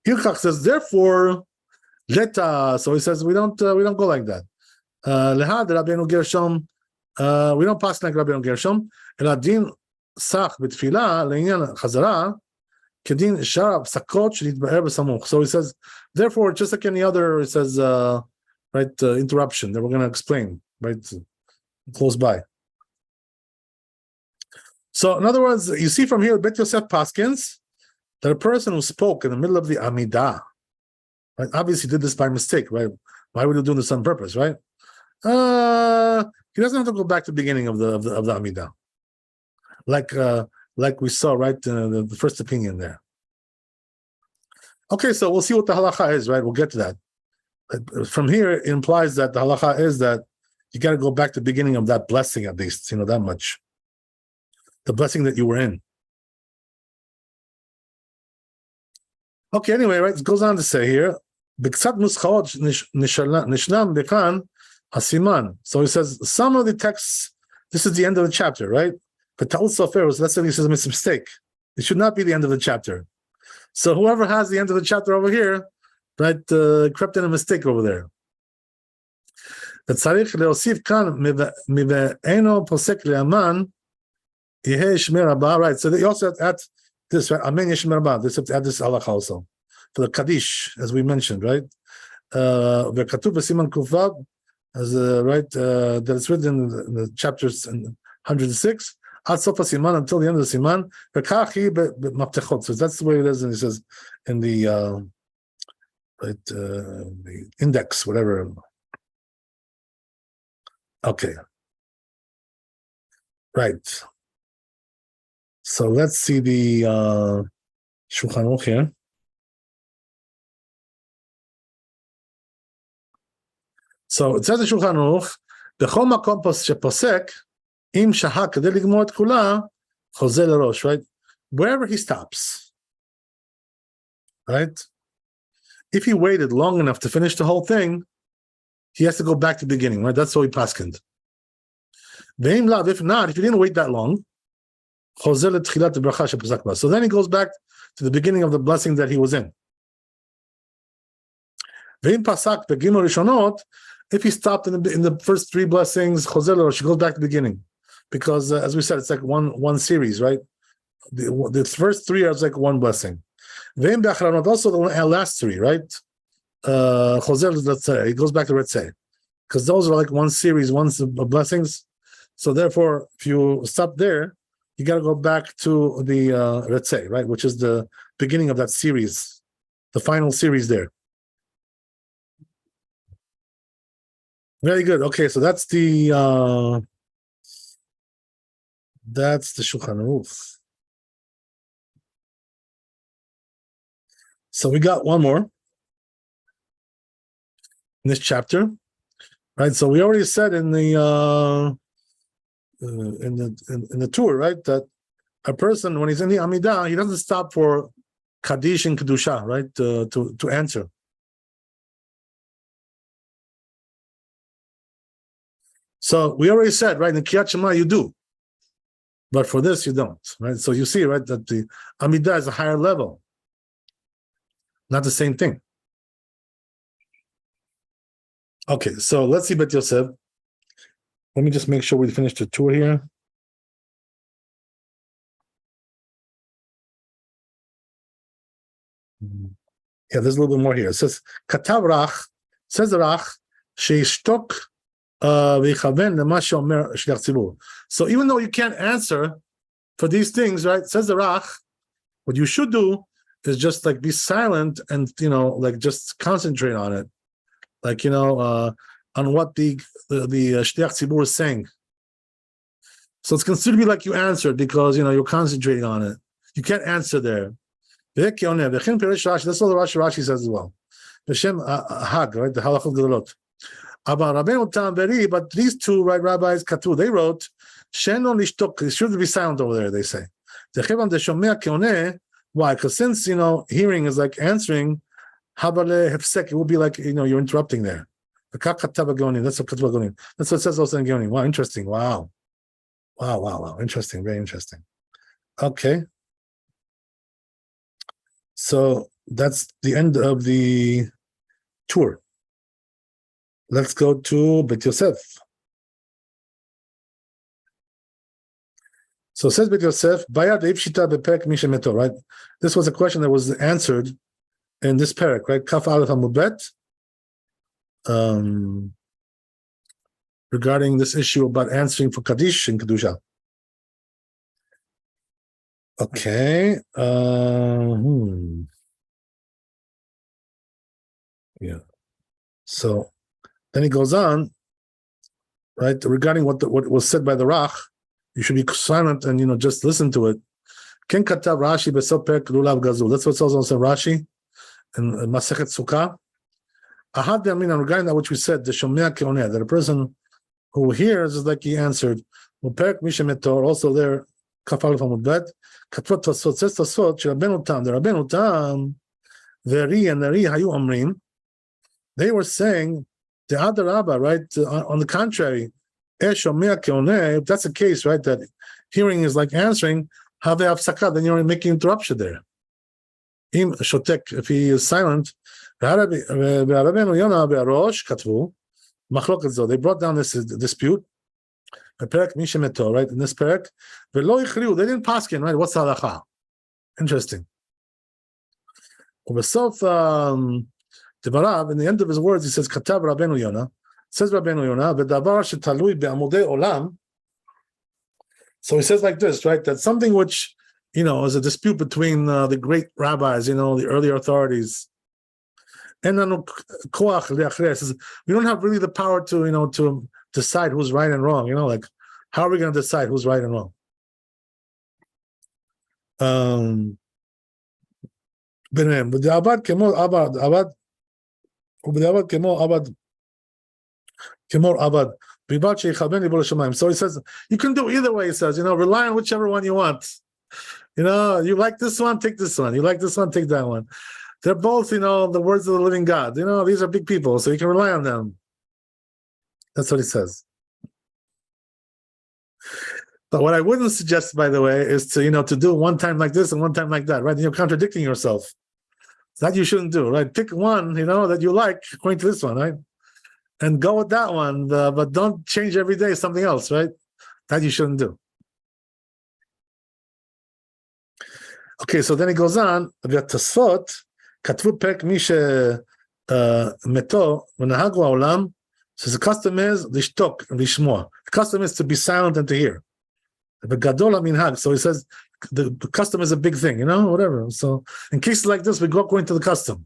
Hilchach says, therefore, so he says we don't go like that. Lehad Rabbeinu Gershom, we don't pass like Rabbeinu Gershom. Eladin sach b'tfilah le'inyan chazara kedin shara sakot shenitba'er b'samuch. So he says, therefore, just like any other, it says, interruption that we're going to explain, right, close by. So, in other words, you see from here, Bet Yosef Paskins, that a person who spoke in the middle of the Amidah, right, obviously did this by mistake, right? Why would he do this on purpose, right? He doesn't have to go back to the beginning of the Amidah, like we saw, right, the first opinion there. Okay, so we'll see what the halacha is, right? We'll get to that. From here, it implies that the halacha is that you got to go back to the beginning of that blessing, at least, that much. The blessing that you were in. Okay, anyway, right, it goes on to say here, so he says, some of the texts, this is the end of the chapter, right? But Ta'ul Sofer, let's say this is a mistake. It should not be the end of the chapter. So whoever has the end of the chapter over here, right, crept in a mistake over there. Right, so they also add this, right? Amen Yeshmer Rabba. They have to add this halakha also for the Kaddish, as we mentioned, right? V'katuv b'siman kuvav, as right, that it's written in the chapters 106. Ad sofa siman, until the end of the siman. V'kachi b'maftechot. So that's the way it is, and he says in the the index, whatever. Okay, right. So let's see the Shulchan Aruch here. So it says in Shulchan Aruch, "B'chol makom sheposek im shahak kedei ligmor et kula chozeh lerosh." Right, wherever he stops, right. If he waited long enough to finish the whole thing, he has to go back to the beginning. Right, that's how he paskined. Ve'im lav, if not, if he didn't wait that long. So then he goes back to the beginning of the blessing that he was in. If he stopped in the first three blessings, he goes back to the beginning. Because as we said, it's like one series, right? The first three are like one blessing. Also the last three, right? Let's say, it goes back to Retzeh. Because those are like one series, one of blessings. So therefore, if you stop there, you got to go back to the Retzeh, right, which is the beginning of that series, the final series there. Very good. Okay, so that's the Shulchan Aruch. So we got one more in this chapter, right? So we already said in the in the tour, right, that a person when he's in the Amidah, he doesn't stop for Kaddish and Kedusha, right, to answer. So we already said, right, in the Kriyat Shema you do, but for this you don't, right? So you see, right, that the Amidah is a higher level, not the same thing. Okay, so let's see Bet Yosef. Let me just make sure we finish the tour here. Yeah, there's a little bit more here. It says, Katav Rach, says Rach, Sheishtok v'yichaven lema sheomer shliach tzibur. So even though you can't answer for these things, right, says the Rach, what you should do is just like be silent and, like just concentrate on it. Like, on what the shliach tzibur is saying. So it's considered to be like you answered because, you're concentrating on it. You can't answer there. That's all the Rashi says as well. Hag, right? The halachot gedolot. But these two, right, rabbis, Katu, they wrote, it should be silent over there, they say. Why? Because since, hearing is like answering, it will be like, you're interrupting there. That's what it says also in Geonim. Wow, interesting. Wow. Interesting, very interesting. Okay. So that's the end of the tour. Let's go to Bet Yosef. So says Bet Yosef, Bayad Eipshita beperek mi shemeto, right? This was a question that was answered in this perek, right? Kaf Aleph Amud Bet, regarding this issue about answering for Kaddish and Kedusha. Okay. Yeah. So then he goes on, right? Regarding what was said by the Rach, you should be silent and just listen to it. Ken katav Rashi besopek lulav gazul. That's what's also in Rashi in Masechet Sukkah. Ahad yamin, regarding that which we said, the shomea keoneh, that a person who hears is like he answered. Uperek mishemetor, also there. Kafal from Udbet, Katvot Tosfot, says Tosfot, Rabbeinu Tam, the Rabbeinu Tam, the Ri and the Ri Hayu Amrim, they were saying, the other Rabba, right, on the contrary, if that's the case, right, that hearing is like answering, have they have sakah, then you're making interruption there. Im Shotek, if he is silent, they brought down this dispute. Perek Mishemeto, right? In this perek, they didn't paskin, right? What's halacha? Interesting. Ubesof Devarav, in the end of his words, he says, Katav Rabbeinu Yonah. Says Rabbeinu Yonah, V'davar shetalui be'amodei olam. So he says like this, right? That something which, is a dispute between the great rabbis, the earlier authorities. And then koach liachrei says we don't have really the power to, to decide who's right and wrong. Like how are we going to decide who's right and wrong? So he says you can do either way. He says, rely on whichever one you want. You like this one, take this one. You like this one, take that one. They're both, the words of the living God. These are big people, so you can rely on them. That's what he says. But what I wouldn't suggest, by the way, is to do one time like this and one time like that, right? You're contradicting yourself. That you shouldn't do, right? Pick one, that you like according to this one, right? And go with that one, but don't change every day something else, right? That you shouldn't do. Okay, so then he goes on. Tosfot כתבו פרק מי שמתו ונהגו העולם, so the custom is לשתוק, לשמוע. The custom is to be silent and to hear. בגדול המנהג, so he says the custom is a big thing, whatever. So in cases like this, we go according to the custom.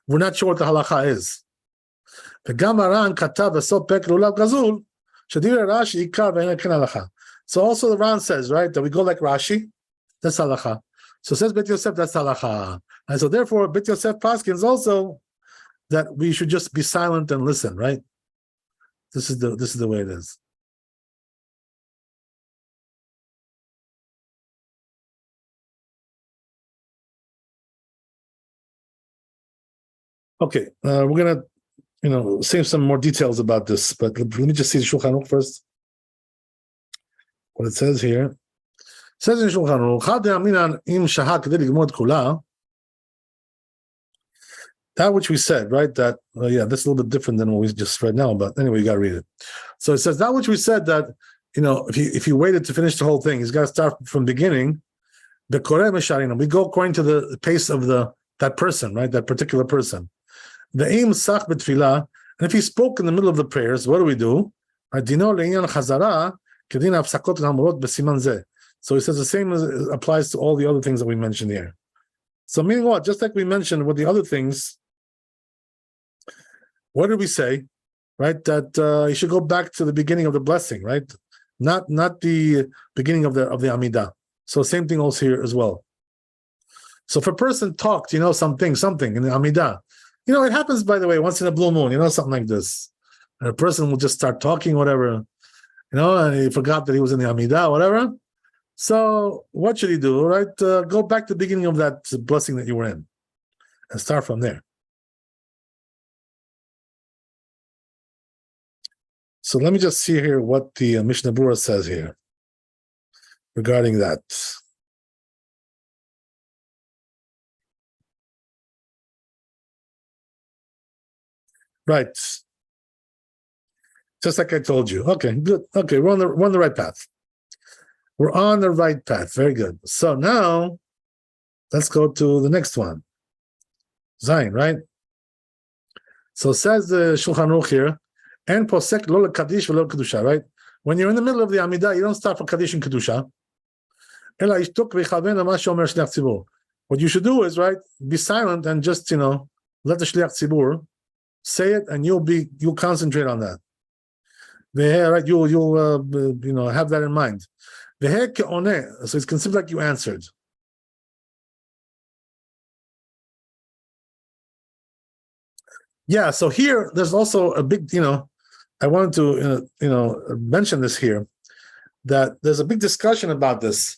We're not sure what the halacha is. וגם הר"ן כתב בסוף פרק לולב גזול, שדברי רש"י עיקר ואין כן הלכה. So also the Ran says, right, that we go like Rashi, that's halacha. So says Bet Yosef, that's halacha. And so therefore, Bet Yosef Paskins also that we should just be silent and listen, right? This is the way it is. Okay, we're gonna, save some more details about this, but let me just see the Shulchan Aruch first. What it says here. It says in Shulchan Aruch, "Chad de'aminan im shaha kedei ligmor et kula." That which we said, right? That that's a little bit different than what we just read now. But anyway, you got to read it. So it says that which we said that if he waited to finish the whole thing, he's got to start from the beginning. The koreh mesharina. We go according to the pace of that person, right? That particular person. The aim sach betfilah. And if he spoke in the middle of the prayers, what do we do? Dino le'inyan chazara kedin hafsakot hamurot b'siman zeh. So he says the same applies to all the other things that we mentioned here. So meaning what? Just like we mentioned with the other things. What did we say, right? That you should go back to the beginning of the blessing, right? Not the beginning of the Amidah. So same thing also here as well. So if a person talked, something in the Amidah, it happens, by the way, once in a blue moon, something like this. And a person will just start talking, whatever, and he forgot that he was in the Amidah, whatever. So what should he do, right? Go back to the beginning of that blessing that you were in and start from there. So let me just see here what the Mishnah Berurah says here regarding that. Right. Just like I told you. Okay, good. Okay, we're on the right path. We're on the right path. Very good. So now let's go to the next one. Zayin, right? So says the Shulchan Aruch here, and posek lo kaddish v'lo kedusha, right? When you're in the middle of the Amidah, you don't start for kaddish and kedusha. What you should do is, right, be silent and just let the shliach tzibur say it, and you'll concentrate on that. Right, you'll have that in mind. So it's considered like you answered. Yeah. So here, there's also a big, I wanted to, mention this here, that there's a big discussion about this.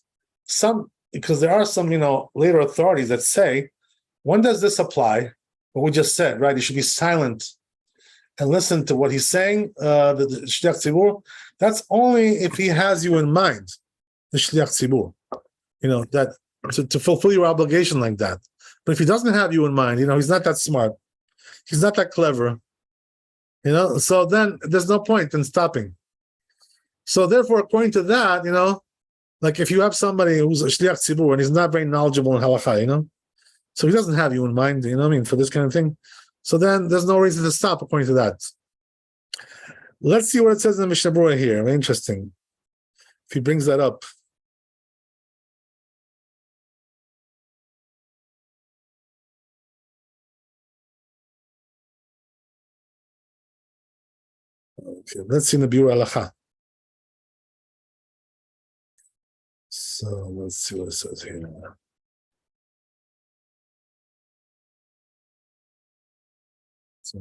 Because there are some, later authorities that say, when does this apply? What we just said, right? You should be silent and listen to what he's saying, the Shliach Tzibur. That's only if he has you in mind, the Shliach Tzibur, that to fulfill your obligation like that. But if he doesn't have you in mind, he's not that smart. He's not that clever, so then there's no point in stopping. So therefore, according to that, like if you have somebody who's a shliach tzibur and he's not very knowledgeable in halacha, so he doesn't have you in mind, for this kind of thing. So then there's no reason to stop according to that. Let's see what it says in the Mishnah Berurah here. Very interesting. If he brings that up. Okay, let's see in the Biur Halacha. So let's see what it says here. So,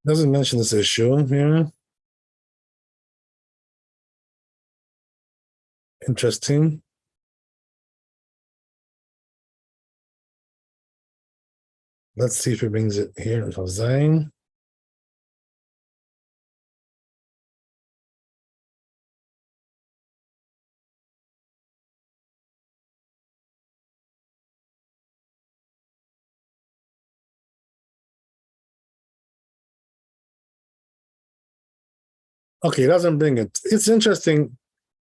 doesn't mention this issue here. Interesting. Let's see if he brings it here. Zayin. Okay, it doesn't bring it. It's interesting.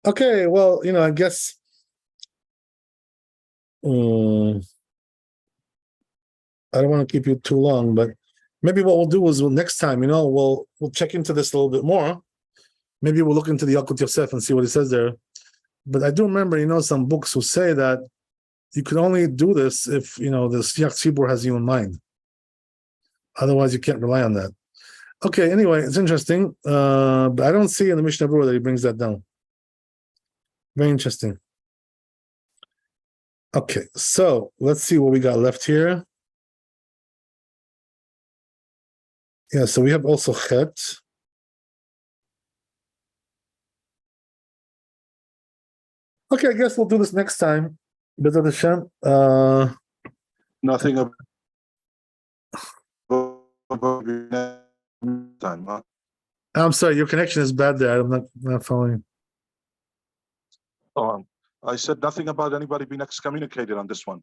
Okay, well, I guess. I don't want to keep you too long, but maybe what we'll do is next time, we'll check into this a little bit more. Maybe we'll look into the Yalkut Yosef and see what it says there. But I do remember, some books who say that you can only do this if the Shliach Tzibur has you in mind. Otherwise, you can't rely on that. Okay, anyway, it's interesting. But I don't see in the Mishnah Berurah that he brings that down. Very interesting. Okay, so let's see what we got left here. Yeah, so we have also Chet. Okay, I guess we'll do this next time. B'ezrat Hashem. Nothing about time, huh? I'm sorry, your connection is bad there. I'm not following. I said nothing about anybody being excommunicated on this one.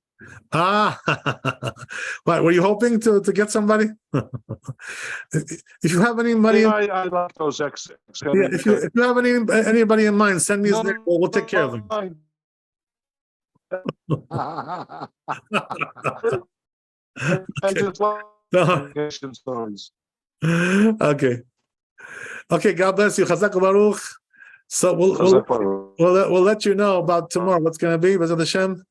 What, were you hoping to get somebody? If you have any money, I like those if you have anybody in mind, send me his name. We'll take care of him. I just like stories. Okay. God bless you. Chazak Baruch. So we'll let you know about tomorrow what's going to be. B'ezrat Hashem.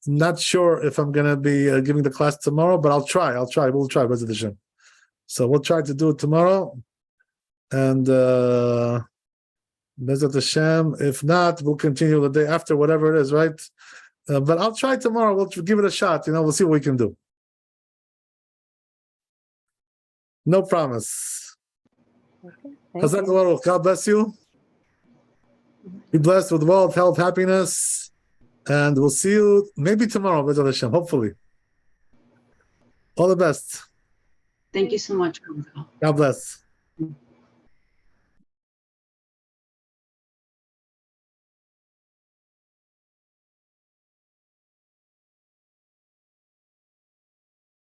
Not sure if I'm going to be giving the class tomorrow, but I'll try. We'll try B'ezrat Hashem. So we'll try to do it tomorrow, and B'ezrat Hashem. If not, we'll continue the day after, whatever it is, right? But I'll try tomorrow. We'll give it a shot. We'll see what we can do. No promise. Okay, Chazak Baruch. God bless you. Be blessed with wealth, health, happiness, and we'll see you maybe tomorrow, B'ezrat Hashem, hopefully. All the best. Thank you so much. God bless.